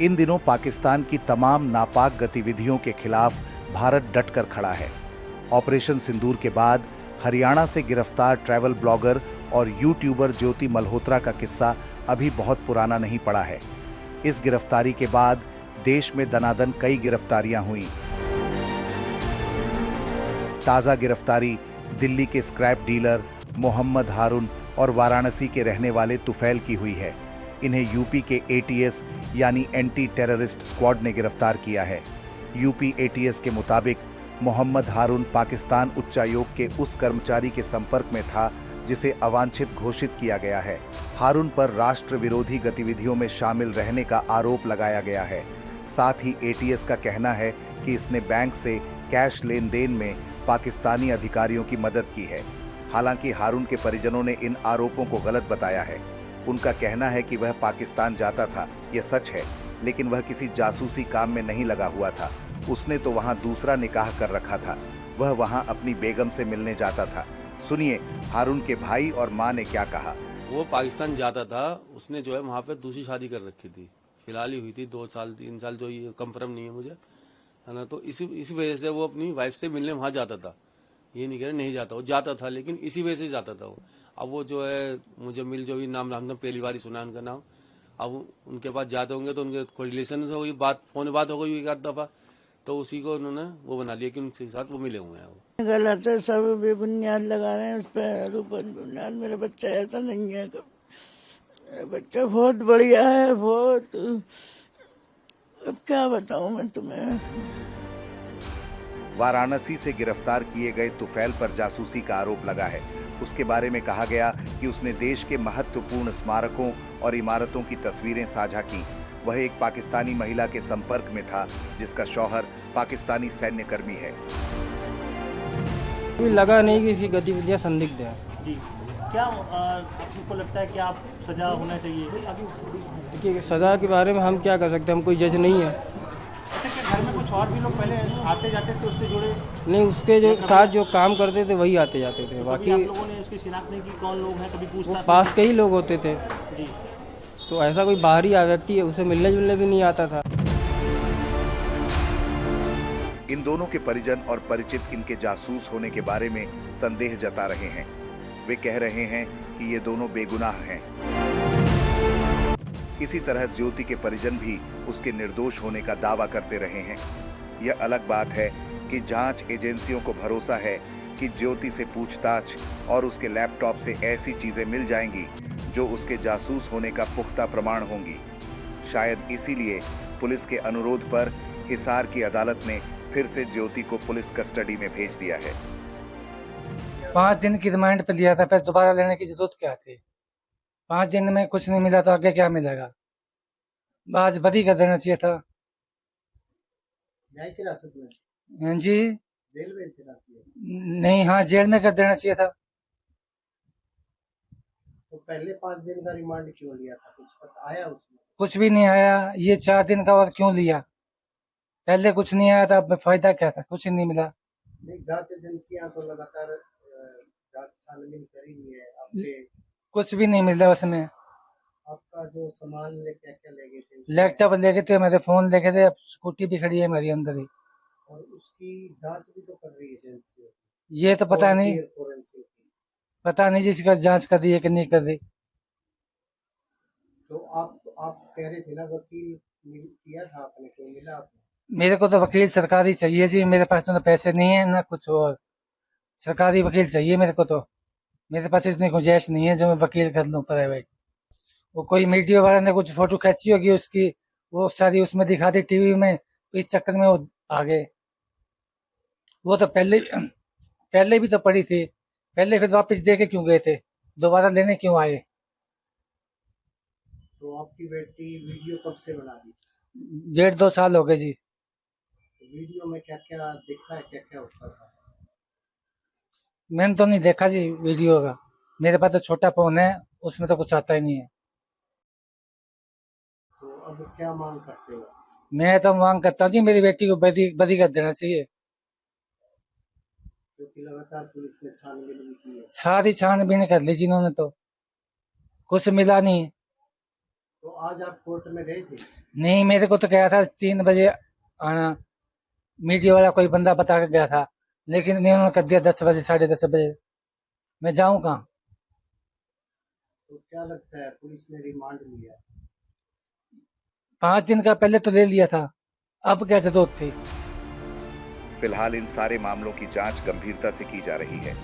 इन दिनों पाकिस्तान की तमाम नापाक गतिविधियों के खिलाफ भारत डटकर खड़ा है। ऑपरेशन सिंदूर के बाद हरियाणा से गिरफ्तार ट्रैवल ब्लॉगर और यूट्यूबर ज्योति मल्होत्रा का किस्सा अभी बहुत पुराना नहीं पड़ा है। इस गिरफ्तारी के बाद देश में दनादन कई गिरफ्तारियां हुई। ताजा गिरफ्तारी दिल्ली के स्क्रैप डीलर मोहम्मद हारून और वाराणसी के रहने वाले तुफैल की हुई है। इन्हें यूपी के एटीएस यानी एंटी टेररिस्ट स्क्वाड ने गिरफ्तार किया है। यूपी एटीएस के मुताबिक मोहम्मद हारून पाकिस्तान उच्चायोग के उस कर्मचारी के संपर्क में था जिसे अवांछित घोषित किया गया है। हारून पर राष्ट्र विरोधी गतिविधियों में शामिल रहने का आरोप लगाया गया है। साथ ही एटीएस का कहना है कि इसने बैंक से कैश लेन देन में पाकिस्तानी अधिकारियों की मदद की है। हालांकि हारून के परिजनों ने इन आरोपों को गलत बताया है। उनका कहना है कि वह पाकिस्तान जाता था, यह सच है, लेकिन वह किसी जासूसी काम में नहीं लगा हुआ था। उसने तो वहां दूसरा निकाह कर रखा था। वह वहां अपनी बेगम से मिलने जाता था। सुनिए हारून के भाई और मां ने क्या कहा। वो पाकिस्तान जाता था, उसने जो है वहां पे दूसरी शादी कर रखी थी, फिलहाल ही हुई थी 2 साल 3 साल, जो ये कंफर्म नहीं है मुझे, है ना। तो इसी वजह से वो अपनी वाइफ से मिलने वहां जाता था। ये नहीं कह रहे नहीं जाता, वो जाता था, लेकिन इसी वजह से जाता था वो। अब वो जो है मुजम्मिल, जो भी नाम हमने पहली बार ही सुना उनका नाम, अब उनके पास जाते होंगे तो उनके कोई रिलेशन से हुई बात, फोन बात हो गई एक आध दफा, तो उसी को उन्होंने वो बना लिया कि उनके साथ वो मिले हुए हैं। वो गलत है, सब बेबुनियाद लगा रहे हैं उस पर बुनियाद। मेरा बच्चा ऐसा नहीं है, मेरा बच्चा बहुत बढ़िया है, बहुत। अब क्या बताऊं मैं तुम्हें। वाराणसी से गिरफ्तार किए गए तुफैल पर जासूसी का आरोप लगा है। उसके बारे में कहा गया कि उसने देश के महत्वपूर्ण स्मारकों और इमारतों की तस्वीरें साझा की। वह एक पाकिस्तानी महिला के संपर्क में था जिसका शौहर पाकिस्तानी सैन्य कर्मी है। लगा नहीं कि इसकी गतिविधियां संदिग्ध है। जी, क्या आपको लगता है कि आप सजा होना चाहिए? देखिए, सजा के बारे में हम क्या कर सकते हैं, हम कोई जज नहीं है। अच्छा, क्या घर में कुछ और भी लोग पहले आते जाते थे उससे जुड़े? नहीं, उसके जो साथ जो काम करते थे वही आते जाते थे, तो बाकी आप लोगों ने उसकी शिनाख्त नहीं की कौन लोग हैं, कभी पूछताछ? पास के ही लोग होते थे, जी, तो ऐसा कोई बाहरी व्यक्ति है उसे मिलने जुलने भी नहीं आता था। इन दोनों के परिजन और परिचित इनके जासूस होने के बारे में संदेह जता रहे हैं। वे कह रहे हैं कि ये दोनों बेगुनाह हैं। इसी तरह ज्योति के परिजन भी उसके निर्दोष होने का दावा करते रहे हैं। यह अलग बात है कि जांच एजेंसियों को भरोसा है कि ज्योति से पूछताछ और उसके लैपटॉप से ऐसी चीजें मिल जाएंगी जो उसके जासूस होने का पुख्ता प्रमाण होंगी। शायद इसीलिए पुलिस के अनुरोध पर हिसार की अदालत ने फिर से ज्योति को पुलिस कस्टडी में भेज दिया है। 5 दिन की रिमांड पे लिया था, फिर दोबारा लेने की जरूरत क्या थी? 5 दिन में कुछ नहीं मिला तो आगे क्या मिलेगा? आज बरी कर देना चाहिए था। न्यायिक हिरासत में? हाँ जी, जेल में देना चाहिए। नहीं, हाँ जेल में कर देना चाहिए था। तो पहले 5 दिन का रिमांड क्यों लिया था? कुछ पता आया उसमें? कुछ भी नहीं आया। ये 4 दिन का और क्यों लिया? पहले कुछ नहीं आया था, अब फायदा क्या था? कुछ नहीं मिला। नहीं, जांच एजेंसियां तो लगातार जांच छानबीन कर रही है आपके। कुछ भी नहीं मिला उसमें। आपका जो सामान क्या क्या ले गए थे? लैपटॉप ले गए थे, मेरे फोन ले गए थे, स्कूटी भी खड़ी है मेरी अंदर ही। और उसकी जांच भी तो कर रही है एजेंसी। ये तो पता नहीं, फोरेंसिक की। पता नहीं जिसका जांच कर रही है कि नहीं कर रही। तो आप कह रहे थे ना वकील किया था आपने, क्यों मिला आपने? मेरे को तो वकील सरकारी चाहिए जी, मेरे पास तो पैसे नहीं है ना कुछ और। सरकारी वकील चाहिए मेरे को तो। मेरे पास इतनी गुंजाइश नहीं है जो मैं वकील कर लूं प्राइवेट। वो कोई मीडिया वाला ने कुछ फोटो खींची होगी उसकी, वो सारी उसमें दिखा दी टीवी में, इस चक्कर में वो आ गए। वो तो पहले भी तो पड़ी थी, पहले फिर वापस दे के क्यों गए थे? दोबारा लेने क्यों आए? तो आपकी बेटी वीडियो कब से बना दी? 1.5-2 साल हो गए जी। तो वीडियो में क्या क्या दिखा है, क्या क्या होता था? मैंने तो नहीं देखा जी वीडियो का, मेरे पास तो छोटा फोन है, उसमें तो कुछ आता ही नहीं है। तो अब क्या मांग करते हो? मैं तो मांग करता हूँ जी मेरी बेटी को बरी कर देना चाहिए। क्योंकि लगातार पुलिस ने छानबीन भी की है। सारी छानबीन कर ली जिन्होंने, तो कुछ मिला नहीं। तो आज आप कोर्ट में गए थे? नहीं, मेरे को तो कहा था 3 बजे आना, मीडिया वाला कोई बंदा बता के गया था, लेकिन इन्होंने कर दिया 10 बजे, 10:30 बजे। मैं जाऊं कहाँ? तो क्या लगता है पुलिस ने रिमांड लिया? 5 दिन का पहले तो ले लिया था, अब क्या जरूरत थी? फिलहाल इन सारे मामलों की जांच गंभीरता से की जा रही है।